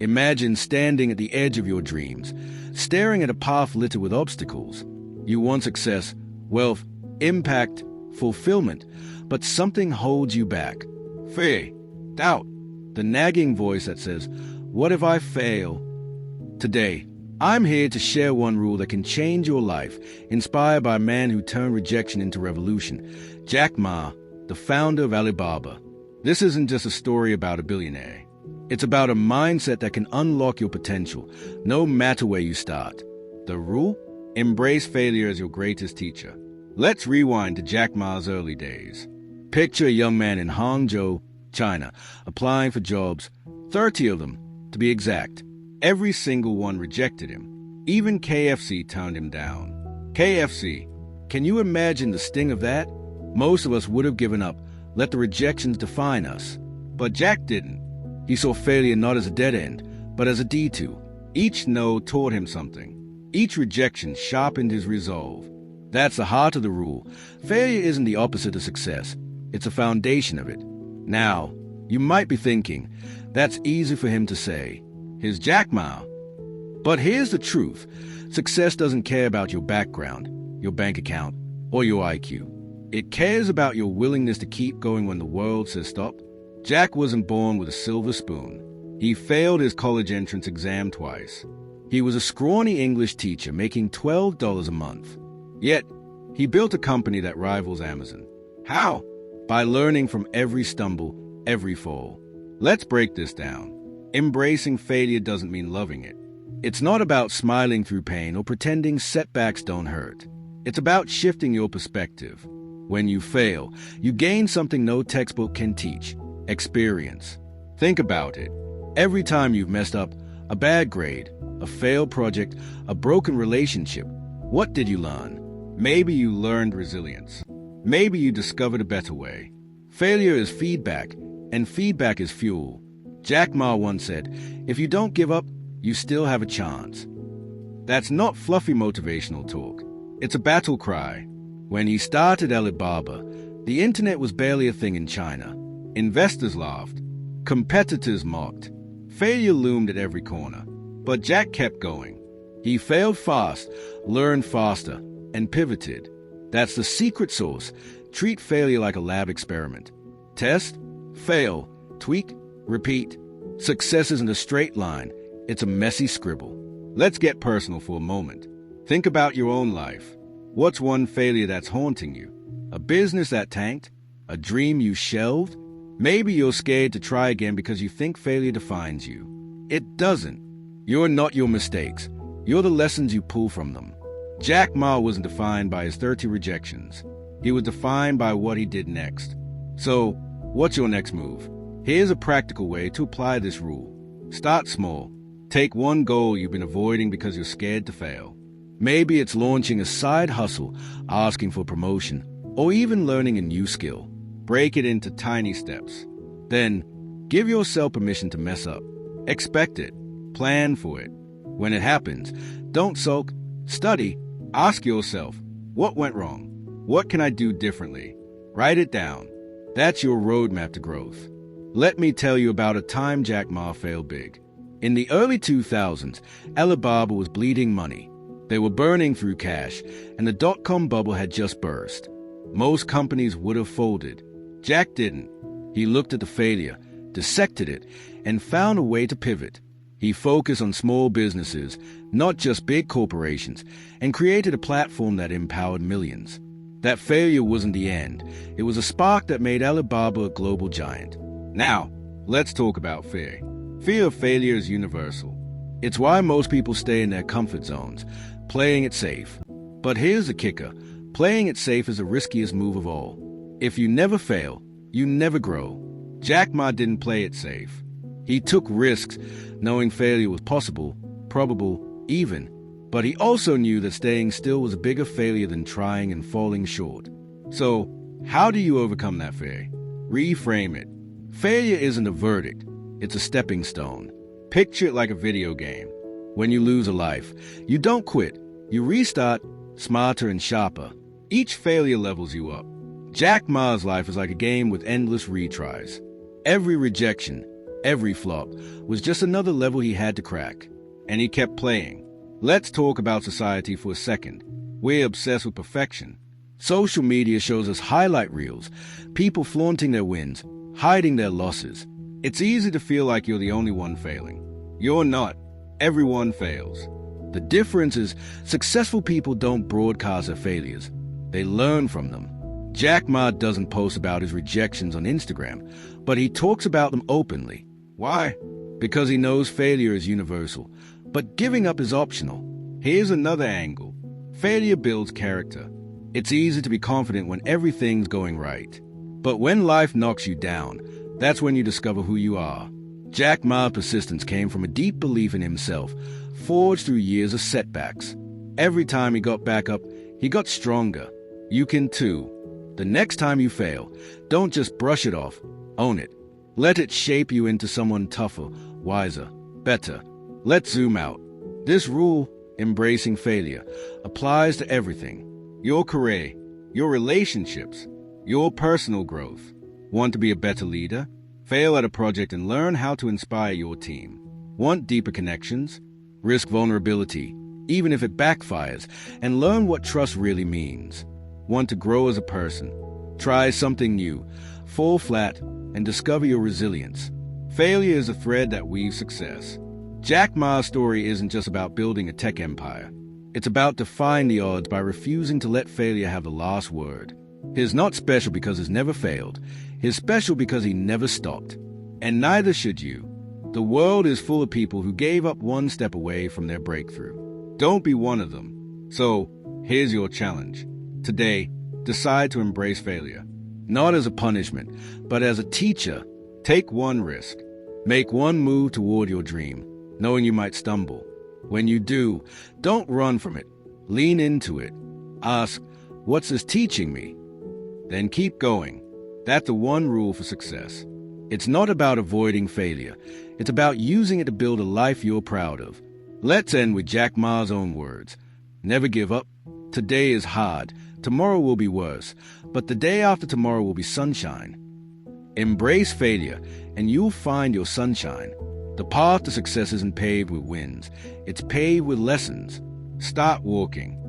Imagine standing at the edge of your dreams, staring at a path littered with obstacles. You want success, wealth, impact, fulfillment, but something holds you back. Fear, doubt, the nagging voice that says, "What if I fail?" Today, I'm here to share one rule that can change your life, inspired by a man who turned rejection into revolution, Jack Ma, the founder of Alibaba. This isn't just a story about a billionaire. It's about a mindset that can unlock your potential, no matter where you start. The rule? Embrace failure as your greatest teacher. Let's rewind to Jack Ma's early days. Picture a young man in Hangzhou, China, applying for jobs, 30 of them, to be exact. Every single one rejected him. Even KFC turned him down. KFC. Can you imagine the sting of that? Most of us would have given up, let the rejections define us. But Jack didn't. He saw failure not as a dead end, but as a detour. Each no taught him something. Each rejection sharpened his resolve. That's the heart of the rule. Failure isn't the opposite of success. It's a foundation of it. Now, you might be thinking, that's easy for him to say. Here's Jack Ma. But here's the truth. Success doesn't care about your background, your bank account, or your IQ. It cares about your willingness to keep going when the world says stop. Jack wasn't born with a silver spoon. He failed his college entrance exam twice. He was a scrawny English teacher making $12 a month. Yet, he built a company that rivals Amazon. How? By learning from every stumble, every fall. Let's break this down. Embracing failure doesn't mean loving it. It's not about smiling through pain or pretending setbacks don't hurt. It's about shifting your perspective. When you fail, you gain something no textbook can teach. Experience. Think about it. Every time you've messed up, a bad grade, a failed project, a broken relationship, what did you learn? Maybe you learned resilience. Maybe you discovered a better way. Failure is feedback, and feedback is fuel. Jack Ma once said, "If you don't give up, you still have a chance." That's not fluffy motivational talk. It's a battle cry. When he started Alibaba, the internet was barely a thing in China. Investors laughed. Competitors mocked. Failure loomed at every corner. But Jack kept going. He failed fast, learned faster, and pivoted. That's the secret sauce. Treat failure like a lab experiment. Test, fail, tweak, repeat. Success isn't a straight line. It's a messy scribble. Let's get personal for a moment. Think about your own life. What's one failure that's haunting you? A business that tanked? A dream you shelved? Maybe you're scared to try again because you think failure defines you. It doesn't. You're not your mistakes. You're the lessons you pull from them. Jack Ma wasn't defined by his 30 rejections. He was defined by what he did next. So, what's your next move? Here's a practical way to apply this rule. Start small. Take one goal you've been avoiding because you're scared to fail. Maybe it's launching a side hustle, asking for promotion, or even learning a new skill. Break it into tiny steps. Then, give yourself permission to mess up. Expect it. Plan for it. When it happens, don't sulk. Study. Ask yourself, what went wrong? What can I do differently? Write it down. That's your roadmap to growth. Let me tell you about a time Jack Ma failed big. In the early 2000s, Alibaba was bleeding money. They were burning through cash, and the dot-com bubble had just burst. Most companies would have folded. Jack didn't. He looked at the failure, dissected it, and found a way to pivot. He focused on small businesses, not just big corporations, and created a platform that empowered millions. That failure wasn't the end. It was a spark that made Alibaba a global giant. Now, let's talk about fear. Fear of failure is universal. It's why most people stay in their comfort zones, playing it safe. But here's the kicker. Playing it safe is the riskiest move of all. If you never fail, you never grow. Jack Ma didn't play it safe. He took risks, knowing failure was possible, probable, even. But he also knew that staying still was a bigger failure than trying and falling short. So, how do you overcome that fear? Reframe it. Failure isn't a verdict. It's a stepping stone. Picture it like a video game. When you lose a life, you don't quit. You restart, smarter and sharper. Each failure levels you up. Jack Ma's life is like a game with endless retries. Every rejection, Every flop was just another level he had to crack. And he kept playing. Let's talk about society for a second. We're obsessed with perfection. Social media shows us highlight reels, people flaunting their wins, hiding their losses. It's easy to feel like you're the only one failing. You're not. Everyone fails. The difference is successful people don't broadcast their failures. They learn from them. Jack Ma doesn't post about his rejections on Instagram, but he talks about them openly. Why? Because he knows failure is universal, but giving up is optional. Here's another angle. Failure builds character. It's easy to be confident when everything's going right. But when life knocks you down, that's when you discover who you are. Jack Ma's persistence came from a deep belief in himself, forged through years of setbacks. Every time he got back up, he got stronger. You can too. The next time you fail, don't just brush it off. Own it. Let it shape you into someone tougher, wiser, better. Let's zoom out. This rule, embracing failure, applies to everything. Your career, your relationships, your personal growth. Want to be a better leader? Fail at a project and learn how to inspire your team. Want deeper connections? Risk vulnerability, even if it backfires, and learn what trust really means. Want to grow as a person? Try something new, fall flat, and discover your resilience. Failure is a thread that weaves success. Jack Ma's story isn't just about building a tech empire. It's about defying the odds by refusing to let failure have the last word. He's not special because he's never failed. He's special because he never stopped. And neither should you. The world is full of people who gave up one step away from their breakthrough. Don't be one of them. So, here's your challenge. Today, decide to embrace failure. Not as a punishment, but as a teacher. Take one risk. Make one move toward your dream, knowing you might stumble. When you do, don't run from it. Lean into it. Ask, what's this teaching me? Then keep going. That's the one rule for success. It's not about avoiding failure. It's about using it to build a life you're proud of. Let's end with Jack Ma's own words. Never give up. Today is hard. Tomorrow will be worse. But the day after tomorrow will be sunshine. Embrace failure, and you'll find your sunshine. The path to success isn't paved with wins. It's paved with lessons. Start walking.